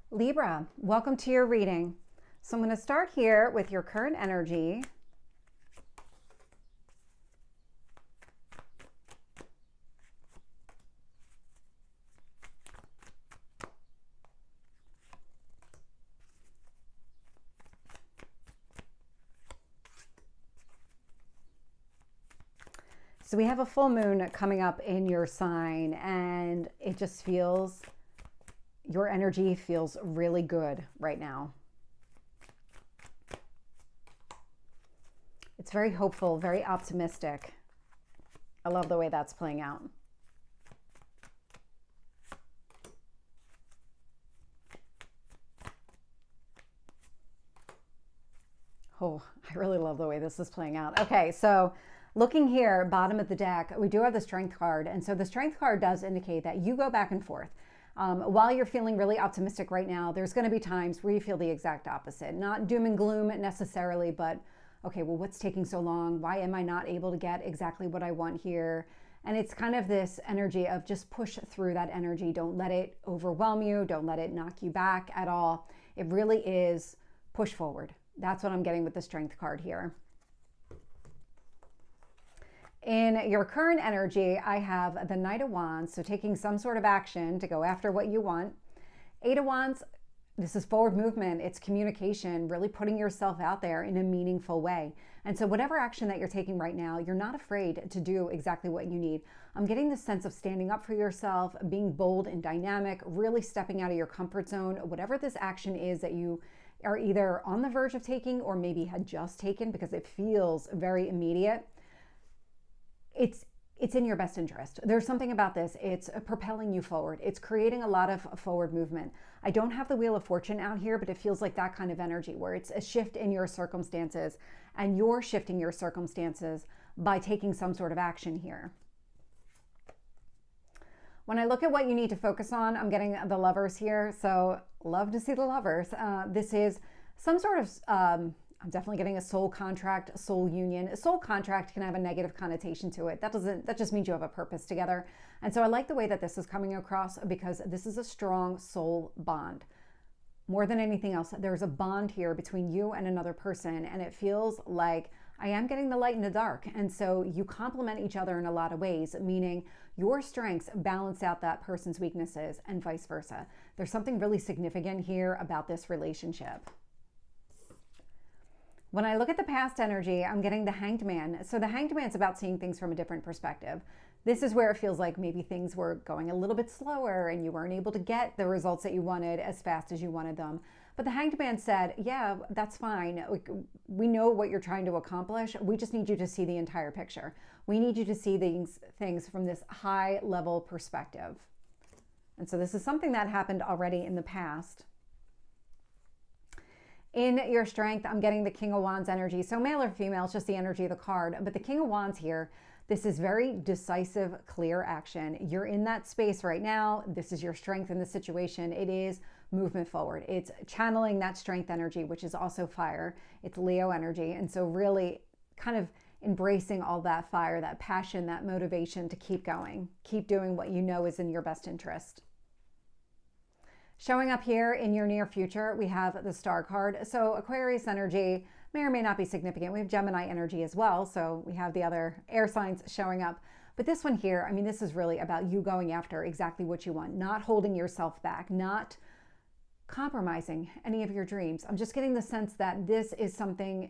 Libra, welcome to your reading. So I'm going to start here with your current energy. So we have a full moon coming up in your sign, and it just feels, your energy feels really good right now. It's very hopeful, very optimistic. I love the way that's playing out. Oh, I really love the way this is playing out. Okay, so looking here, bottom of the deck, we do have the Strength card. And so the Strength card does indicate that you go back and forth. While you're feeling really optimistic right now, there's going to be times where you feel the exact opposite. Not doom and gloom necessarily, but okay, well, what's taking so long? Why am I not able to get exactly what I want here? And it's kind of this energy of just push through that energy. Don't let it overwhelm you. Don't let it knock you back at all. It really is push forward. That's what I'm getting with the Strength card here. In your current energy, I have the Knight of Wands, so taking some sort of action to go after what you want. Eight of Wands, this is forward movement. It's communication, really putting yourself out there in a meaningful way. And so whatever action that you're taking right now, you're not afraid to do exactly what you need. I'm getting this sense of standing up for yourself, being bold and dynamic, really stepping out of your comfort zone. Whatever this action is that you are either on the verge of taking or maybe had just taken, because it feels very immediate. It's in your best interest. There's something about this. It's propelling you forward. It's creating a lot of forward movement. I don't have the Wheel of Fortune out here, but it feels like that kind of energy where it's a shift in your circumstances, and you're shifting your circumstances by taking some sort of action here. When I look at what you need to focus on, I'm getting the Lovers here. So love to see the Lovers. This is some sort of, I'm definitely getting a soul contract, soul union. A soul contract can have a negative connotation to it. That just means you have a purpose together. And so I like the way that this is coming across, because this is a strong soul bond. More than anything else, there's a bond here between you and another person. And it feels like I am getting the light in the dark. And so you complement each other in a lot of ways, meaning your strengths balance out that person's weaknesses and vice versa. There's something really significant here about this relationship. When I look at the past energy, I'm getting the Hanged Man. So the Hanged Man's about seeing things from a different perspective. This is where it feels like maybe things were going a little bit slower and you weren't able to get the results that you wanted as fast as you wanted them. But the Hanged Man said, yeah, that's fine. We know what you're trying to accomplish. We just need you to see the entire picture. We need you to see these things from this high level perspective. And so this is something that happened already in the past. In your Strength, I'm getting the King of Wands energy. So male or female, it's just the energy of the card. But the King of Wands here, this is very decisive, clear action. You're in that space right now. This is your strength in the situation. It is movement forward. It's channeling that strength energy, which is also fire. It's Leo energy. And so really kind of embracing all that fire, that passion, that motivation to keep going. Keep doing what you know is in your best interest. Showing up here in your near future, we have the Star card. So Aquarius energy may or may not be significant. We have Gemini energy as well. So we have the other air signs showing up. But this one here, I mean, this is really about you going after exactly what you want, not holding yourself back, not compromising any of your dreams. I'm just getting the sense that this is something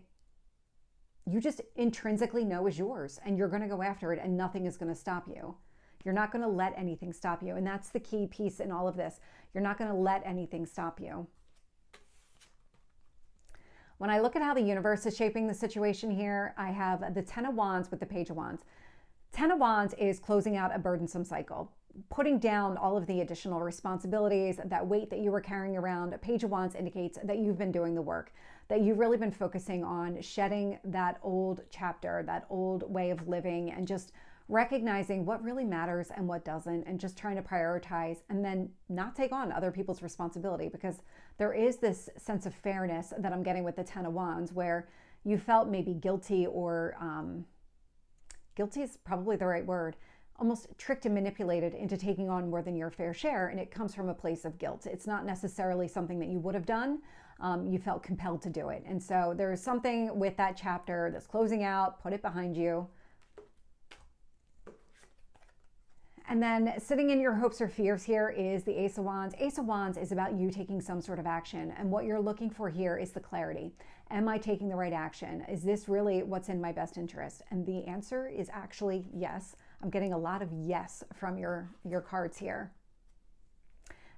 you just intrinsically know is yours, and you're going to go after it, and nothing is going to stop you. You're not going to let anything stop you. And that's the key piece in all of this. You're not going to let anything stop you. When I look at how the universe is shaping the situation here, I have the Ten of Wands with the Page of Wands. Ten of Wands is closing out a burdensome cycle, putting down all of the additional responsibilities, that weight that you were carrying around. Page of Wands indicates that you've been doing the work, that you've really been focusing on shedding that old chapter, that old way of living, and just recognizing what really matters and what doesn't, and just trying to prioritize and then not take on other people's responsibility, because there is this sense of fairness that I'm getting with the Ten of Wands where you felt maybe guilty, or guilty is probably the right word, almost tricked and manipulated into taking on more than your fair share, and it comes from a place of guilt. It's not necessarily something that you would have done. You felt compelled to do it. And so there's something with that chapter that's closing out. Put it behind you. And then sitting in your hopes or fears here is the Ace of Wands. Ace of Wands is about you taking some sort of action. And what you're looking for here is the clarity. Am I taking the right action? Is this really what's in my best interest? And the answer is actually yes. I'm getting a lot of yes from your cards here.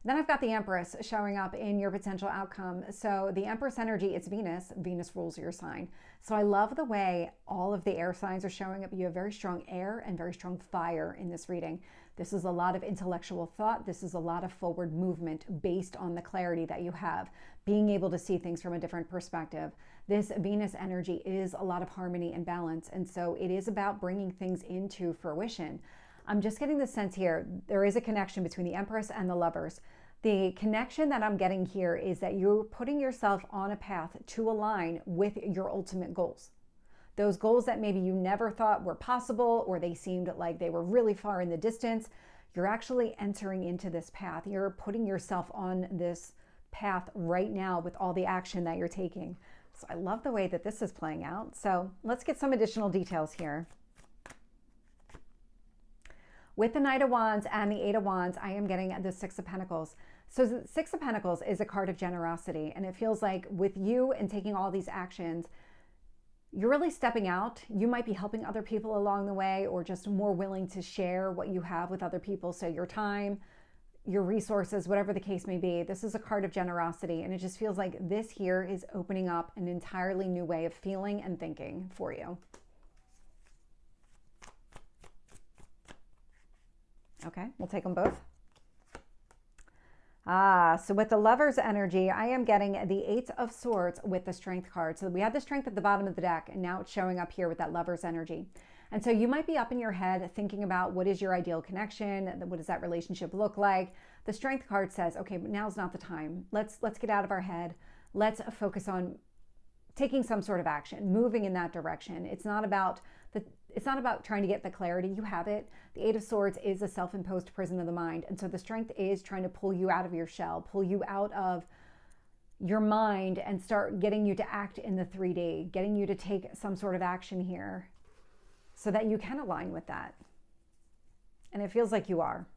Then I've got the Empress showing up in your potential outcome. So the Empress energy, it's Venus. Venus rules your sign. So I love the way all of the air signs are showing up. You have very strong air and very strong fire in this reading. This is a lot of intellectual thought. This is a lot of forward movement based on the clarity that you have, being able to see things from a different perspective. This Venus energy is a lot of harmony and balance. And so it is about bringing things into fruition. I'm just getting the sense here, there is a connection between the Empress and the Lovers. The connection that I'm getting here is that you're putting yourself on a path to align with your ultimate goals. Those goals that maybe you never thought were possible, or they seemed like they were really far in the distance, you're actually entering into this path. You're putting yourself on this path right now with all the action that you're taking. So I love the way that this is playing out. So let's get some additional details here. With the Knight of Wands and the Eight of Wands, I am getting the Six of Pentacles. So the Six of Pentacles is a card of generosity. And it feels like with you and taking all these actions, you're really stepping out. You might be helping other people along the way, or just more willing to share what you have with other people. So your time, your resources, whatever the case may be. This is a card of generosity. And it just feels like this here is opening up an entirely new way of feeling and thinking for you. Okay, we'll take them both. So with the Lover's energy, I am getting the Eight of Swords with the Strength card. So we had the Strength at the bottom of the deck, and now it's showing up here with that Lover's energy. And so you might be up in your head thinking about what is your ideal connection? What does that relationship look like? The Strength card says, okay, but now's not the time. Let's get out of our head. Let's focus on taking some sort of action, moving in that direction. It's not about trying to get the clarity. You have it. The Eight of Swords is a self-imposed prison of the mind. And so the Strength is trying to pull you out of your shell, pull you out of your mind and start getting you to act in the 3D, getting you to take some sort of action here so that you can align with that. And it feels like you are.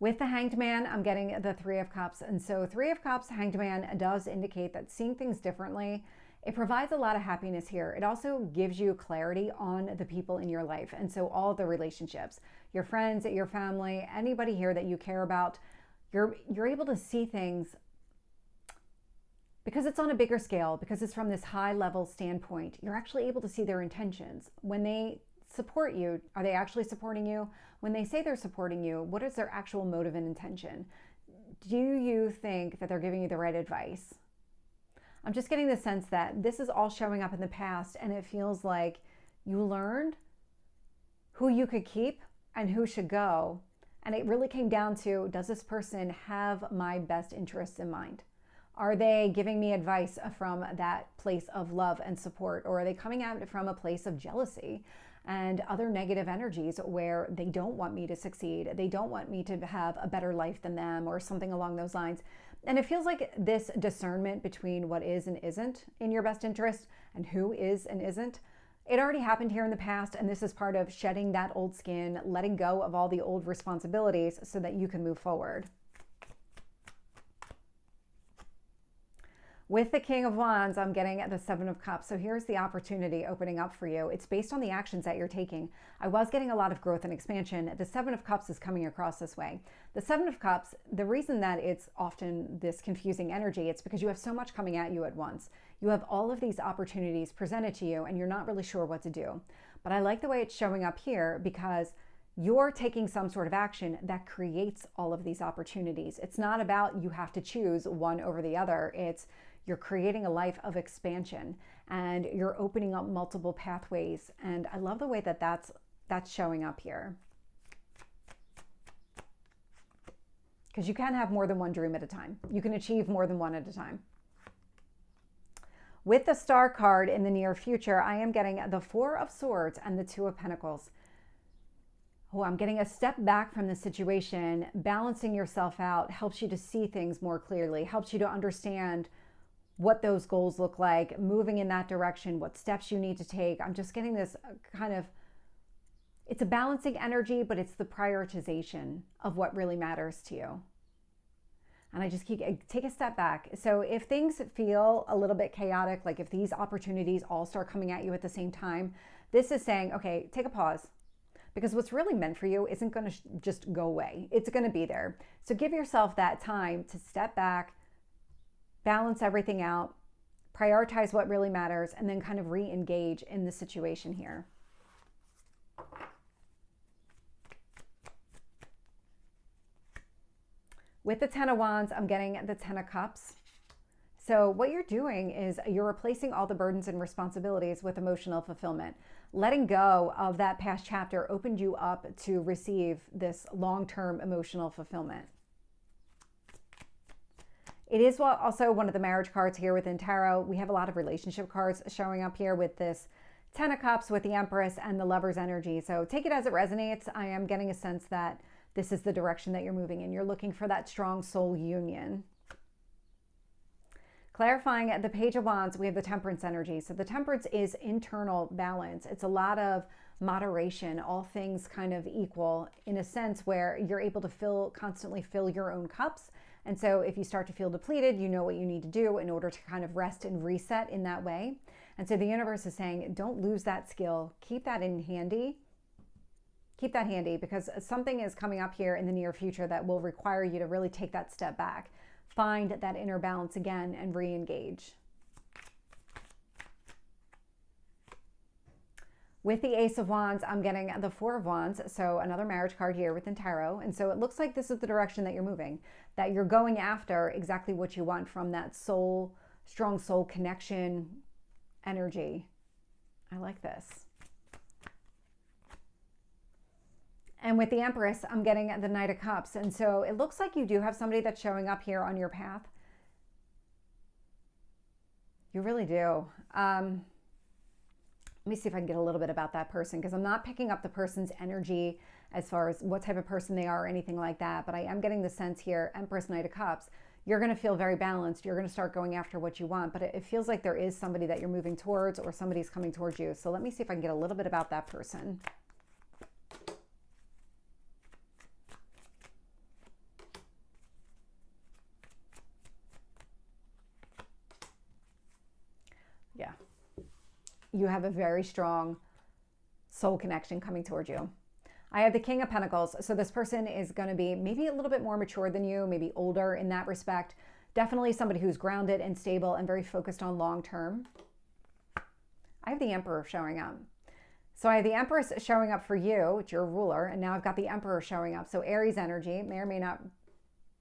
With the Hanged Man, I'm getting the Three of Cups. And so Three of Cups, Hanged Man does indicate that seeing things differently, it provides a lot of happiness here. It also gives you clarity on the people in your life. And so all the relationships, your friends, your family, anybody here that you care about, you're able to see things because it's on a bigger scale, because it's from this high level standpoint. You're actually able to see their intentions. When they support you, are they actually supporting you? When they say they're supporting you, what is their actual motive and intention? Do you think that they're giving you the right advice? I'm just getting the sense that this is all showing up in the past, and it feels like you learned who you could keep and who should go. And it really came down to, does this person have my best interests in mind? Are they giving me advice from that place of love and support? Or are they coming at it from a place of jealousy and other negative energies where they don't want me to succeed? They don't want me to have a better life than them, or something along those lines. And it feels like this discernment between what is and isn't in your best interest and who is and isn't, it already happened here in the past. And this is part of shedding that old skin, letting go of all the old responsibilities so that you can move forward. With the King of Wands, I'm getting the Seven of Cups. So here's the opportunity opening up for you. It's based on the actions that you're taking. I was getting a lot of growth and expansion. The Seven of Cups is coming across this way. The Seven of Cups, the reason that it's often this confusing energy, it's because you have so much coming at you at once. You have all of these opportunities presented to you and you're not really sure what to do. But I like the way it's showing up here because you're taking some sort of action that creates all of these opportunities. It's not about you have to choose one over the other. It's you're creating a life of expansion and you're opening up multiple pathways. And I love the way that that's showing up here. Because you can have more than one dream at a time. You can achieve more than one at a time. With the Star card in the near future, I am getting the Four of Swords and the Two of Pentacles. Oh, I'm getting a step back from the situation. Balancing yourself out helps you to see things more clearly, helps you to understand what those goals look like, moving in that direction, what steps you need to take. I'm just getting this kind of, it's a balancing energy, but it's the prioritization of what really matters to you. And I just take a step back. So if things feel a little bit chaotic, like if these opportunities all start coming at you at the same time, this is saying, okay, take a pause. Because what's really meant for you isn't going to just go away. It's going to be there. So give yourself that time to step back, balance everything out, prioritize what really matters, and then kind of re-engage in the situation here. With the Ten of Wands, I'm getting the Ten of Cups. So what you're doing is you're replacing all the burdens and responsibilities with emotional fulfillment. Letting go of that past chapter opened you up to receive this long-term emotional fulfillment. It is also one of the marriage cards here within Tarot. We have a lot of relationship cards showing up here with this Ten of Cups, with the Empress and the Lover's energy. So take it as it resonates. I am getting a sense that this is the direction that you're moving in. You're looking for that strong soul union. Clarifying the Page of Wands, we have the Temperance energy. So the Temperance is internal balance. It's a lot of moderation, all things kind of equal, in a sense where you're able to constantly fill your own cups. And so if you start to feel depleted, you know what you need to do in order to kind of rest and reset in that way. And so the universe is saying, don't lose that skill. Keep that in handy. Keep that handy, because something is coming up here in the near future that will require you to really take that step back. Find that inner balance again and re-engage. With the Ace of Wands, I'm getting the Four of Wands, so another marriage card here within Tarot. And so it looks like this is the direction that you're moving, that you're going after exactly what you want from that soul, strong soul connection energy. I like this. And with the Empress, I'm getting the Knight of Cups. And so it looks like you do have somebody that's showing up here on your path. You really do. Let me see if I can get a little bit about that person, because I'm not picking up the person's energy as far as what type of person they are or anything like that. But I am getting the sense here, Empress, Knight of Cups, you're going to feel very balanced. You're going to start going after what you want. But it feels like there is somebody that you're moving towards, or somebody's coming towards you. So let me see if I can get a little bit about that person. Yeah. You have a very strong soul connection coming towards you. I have the King of Pentacles. So this person is going to be maybe a little bit more mature than you, maybe older in that respect. Definitely somebody who's grounded and stable and very focused on long term. I have the Emperor showing up. So I have the Empress showing up for you, it's your ruler, and now I've got the Emperor showing up. So Aries energy, may or may not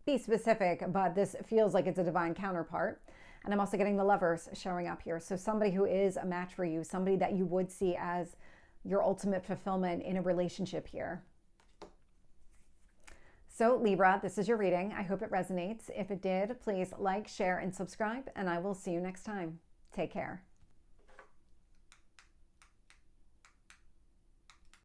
be specific, but this feels like it's a divine counterpart. And I'm also getting the Lovers showing up here. So somebody who is a match for you, somebody that you would see as your ultimate fulfillment in a relationship here. So Libra, this is your reading. I hope it resonates. If it did, please like, share, and subscribe, and I will see you next time. Take care.